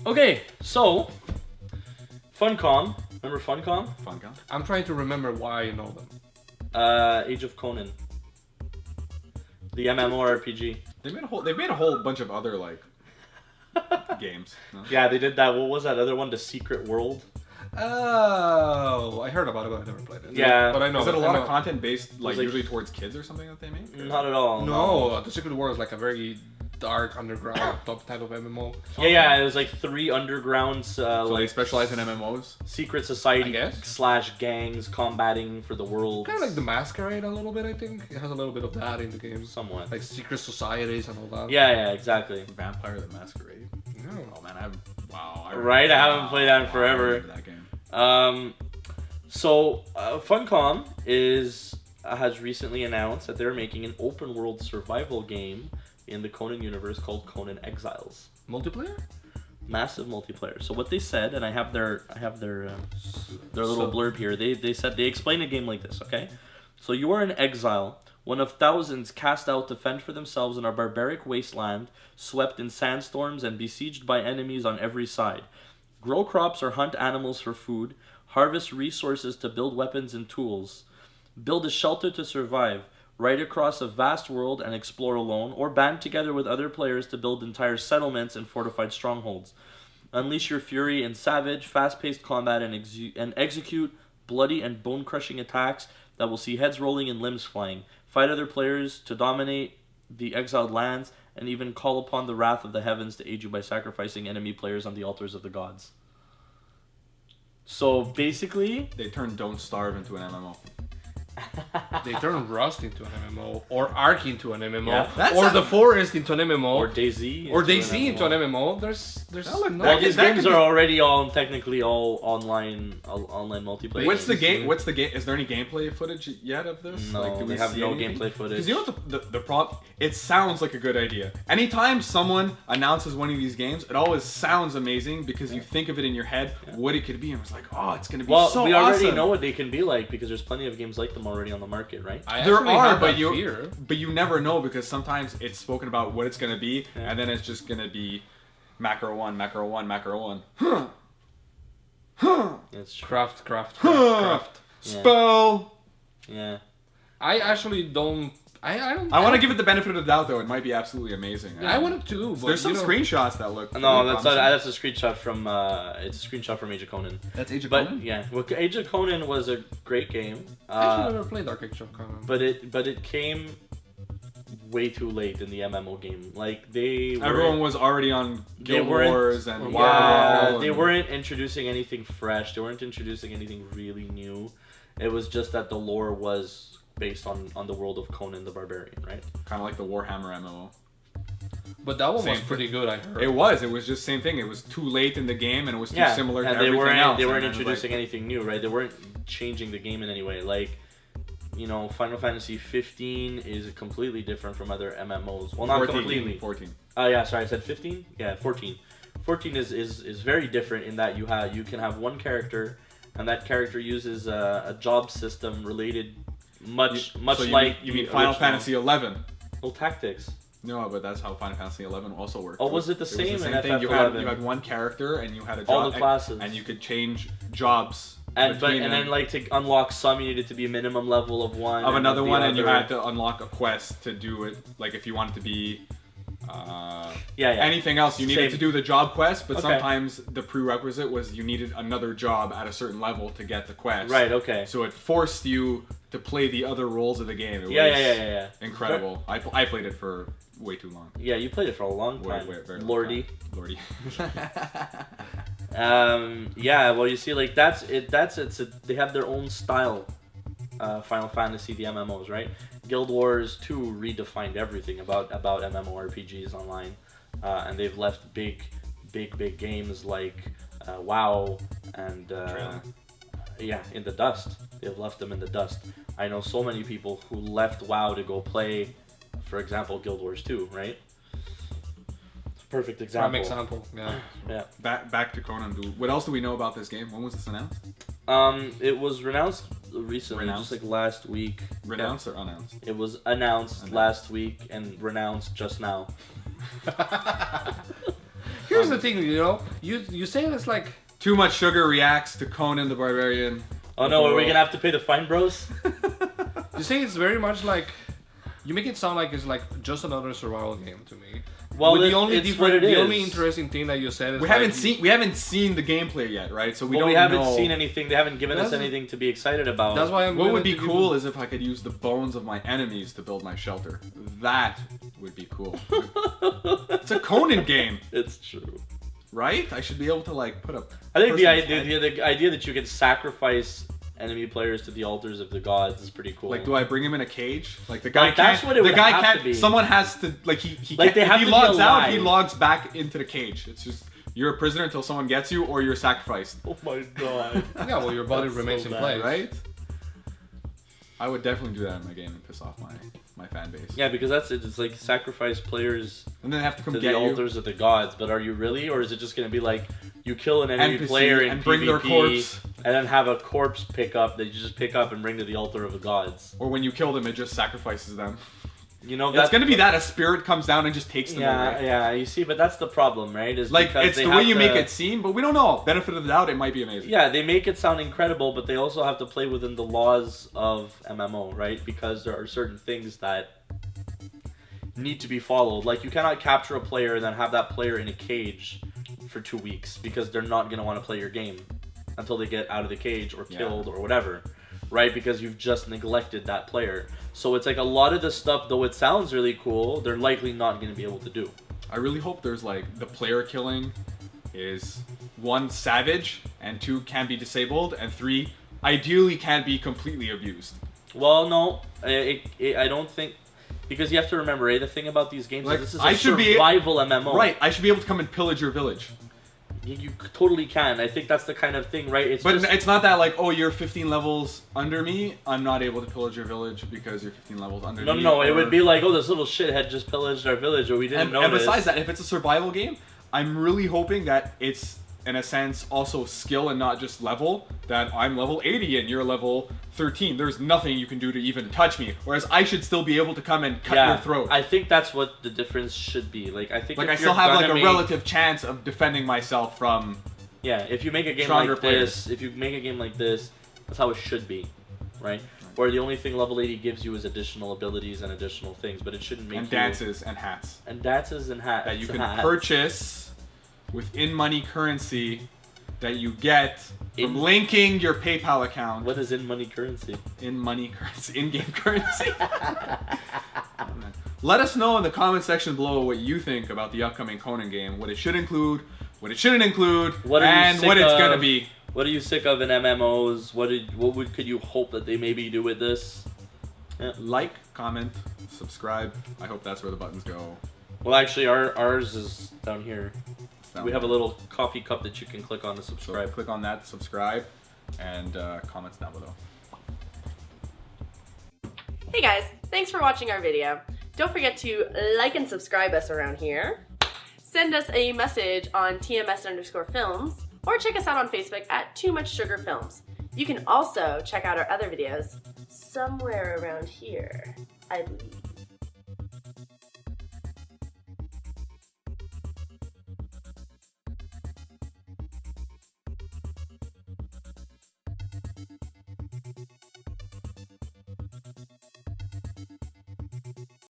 Okay, so Funcom. Remember Funcom? Funcom. I'm trying to remember why you know them. Age of Conan. The MMORPG. They made a whole bunch of other like games. No? Yeah, they did that. What was that other one? The Secret World. Oh, I heard about it, but I never played it. Yeah. But I know. Is it a I lot know. of content based like like- usually towards kids or something that they make? Not at all. No, the Secret War is like a very dark underground type of MMO. Yeah, it was like 3 undergrounds, So they like specialize in MMOs. secret society I guess. slash gangs combating for the world. Kind of like the Masquerade a little bit, I think. It has a little bit of that in the game. Somewhat. Like secret societies and all that. Yeah, exactly. Vampire the Masquerade. No. Oh man, wow. Right, I haven't played that in forever. I remember that game. So Funcom has recently announced that they're making an open world survival game in the Conan universe called Conan Exiles. Multiplayer? Massive multiplayer. So what they said, and I have their little blurb here. They said they explain a game like this. Okay, so you are an exile, one of thousands cast out to fend for themselves in a barbaric wasteland, swept in sandstorms and besieged by enemies on every side. Grow crops or hunt animals for food, harvest resources to build weapons and tools, build a shelter to survive, ride across a vast world and explore alone, or band together with other players to build entire settlements and fortified strongholds. Unleash your fury in savage, fast-paced combat and execute bloody and bone-crushing attacks that will see heads rolling and limbs flying. Fight other players to dominate the exiled lands, and even call upon the wrath of the heavens to aid you by sacrificing enemy players on the altars of the gods. So basically, They turned Don't Starve into an MMO. They turn Rust into an MMO, or Ark into an MMO, Yeah. That's or not- The Forest into an MMO, or DayZ, or DayZ into an MMO. There's That look- Well, that these could games be- are already technically all online multiplayer. What's the games. game? What's the game? Is there any gameplay footage yet of this? No, do they we have see no anything? gameplay footage. Because you know what the problem? It sounds like a good idea. Anytime someone announces one of these games, it always sounds amazing because you think of it in your head what it could be, and it's like, oh, it's gonna be Well, so we already awesome. know what they can be like because there's plenty of games like them already on the market, right? I There actually are, have but that you fear. but you never know because sometimes it's spoken about what it's gonna be, Yeah. and then it's just gonna be macro one, macro one, macro one. Huh. Huh. It's true. Craft. Yeah. Spell. Yeah. I actually don't. I don't. I want to give it the benefit of the doubt though. It might be absolutely amazing. I wanted to, but There's some you know, screenshots that look. No, really that's not, promising. that's a screenshot from it's a screenshot from Age of Conan. That's Age of But Conan? yeah, well, Age of Conan was a great game. I actually never played Dark Age of Conan. But it came way too late in the MMO game. Like Everyone was already on Guild weren't- Wars and Yeah, WoW. they and- weren't introducing anything fresh. They weren't introducing anything really new. It was just that the lore was based on the world of Conan the Barbarian, right? kind of like the Warhammer MMO. But that one Same was pretty good, I heard. It was just same thing. It was too late in the game and it was too similar to and they everything weren't else. they weren't and then, introducing like, anything new, right? They weren't changing the game in any way. Like, you know, Final Fantasy 15 is completely different from other MMOs. Well, not 14, completely. 14. Oh yeah, sorry, I said 15. Yeah, 14. 14 is very different in that you can have one character, and that character uses a job system related much So you like mean, you mean the Final original. Fantasy 11? Well, tactics. No, but that's how Final Fantasy 11 also worked. Oh, was it the same in thing. You had FF11? one character and you had a job, All the classes. and you could change jobs And between then them like to unlock some, you needed to be a minimum level of one. of another the one, and you other- had to unlock a quest to do it. Like if you wanted to be. yeah. Anything else, you needed Same. to do the job quest, but Okay. sometimes the prerequisite was you needed another job at a certain level to get the quest. Right. Okay. So it forced you to play the other roles of the game. It Yeah, was yeah. incredible. I played it for way too long. Yeah, you played it for a long time, Very long Lordy. time. Lordy. Yeah. Well, you see, like that's it. They have their own style. Final Fantasy, the MMOs, right? Guild Wars 2 redefined everything about MMORPGs online, and they've left big games like WoW and in the dust. They've left them in the dust. I know so many people who left WoW to go play, for example, Guild Wars 2, right? It's a perfect example. Prime example, yeah. Yeah. Back to Conan. What else do we know about this game? When was this announced? It was renounced recently, Renounced? just like last week. Renounced or unannounced? It was announced last week and renounced just now. Here's the thing, you know, you say it's like Too much sugar reacts to Conan the Barbarian. Oh no, are we gonna have to pay the fine, bros? you say it's very much like you make it sound like it's like just another survival game to me. Well, With it's the only what it the is. only interesting thing that you said is We like, haven't seen the gameplay yet, right? So we Well, don't we haven't know. seen anything. They haven't given us That's- anything to be excited about. That's why I'm. What willing would be to give cool you- is if I could use the bones of my enemies to build my shelter. That would be cool. It's a Conan game, It's true. right? I should be able to like put a. I think the person's idea, head- the idea that you can sacrifice enemy players to the altars of the gods is pretty cool. Like, do I bring him in a cage? Like the guy Like, that's can't. what it the would guy have can't. to be. Someone has to like he. Like, Can't, they if have he to be logs out, he alive. logs back into the cage. It's just you're a prisoner until someone gets you, or you're sacrificed. Oh my god. Yeah, well, your body That's remains so in bad, place. Right? I would definitely do that in my game and piss off my fan base. Yeah, because that's it. It's like sacrifice players And then they have to come to get the you altars of the gods. But are you really, or is it just gonna be like you kill an enemy NPC player in and bring PvP their corpse. and then have a corpse pick up that you just pick up and bring to the altar of the gods? Or when you kill them, it just sacrifices them. You know, It's gonna be that a spirit comes down and just takes them Yeah, away. yeah. You see, but that's the problem, right? Is Like because it's they the way have you to- make it seem, but we don't know. Benefit of the doubt, it might be amazing. Yeah, they make it sound incredible, but they also have to play within the laws of MMO, right? Because there are certain things that need to be followed. Like, you cannot capture a player and then have that player in a cage for 2 weeks because they're not going to want to play your game until they get out of the cage or Yeah. killed or whatever, right? Because you've just neglected that player. So it's like a lot of the stuff, though it sounds really cool, they're likely not going to be able to do. I really hope there's like the player killing is 1 savage and 2 can be disabled and 3 ideally can be completely abused. Well, no, I don't think, because you have to remember, the thing about these games Like, is this is I a should be- survival MMO. Right, I should be able to come and pillage your village. You totally can. I think that's the kind of thing, right? It's But just, it's not that like, oh, you're 15 levels under me, I'm not able to pillage your village because you're 15 levels under me. no, it or- would be like, oh, this little shithead just pillaged our village, or we didn't And notice. besides that, if it's a survival game, I'm really hoping that it's, in a sense, also skill and not just level. That I'm level 80 and you're level 13. There's nothing you can do to even touch me. Whereas I should still be able to come and cut your throat. I think that's what the difference should be. Like, I think Like, if I still you're have like gonna a make- relative chance of defending myself from... Yeah, if you make a game stronger like this, if you make a game like this, that's how it should be, right? Where the only thing level 80 gives you is additional abilities and additional things, but it shouldn't make and you... dances and hats. And dances and hats. That you can hats. purchase with in-money currency that you get from In- linking your PayPal account. What is in money currency? In-money currency, in-game currency. Let us know in the comment section below what you think about the upcoming Conan game, what it should include, what it shouldn't include, What are you and sick what it's of? gonna be. What are you sick of in MMOs? Could you hope that they maybe do with this? Like, comment, subscribe. I hope that's where the buttons go. Well, actually, ours is down here. Down We have a there. little coffee cup that you can click on to So subscribe. click on that to subscribe, and comments down below. Hey guys, thanks for watching our video. Don't forget to like and subscribe us around here. Send us a message on TMS_films or check us out on Facebook at Too Much Sugar Films. You can also check out our other videos somewhere around here, I believe.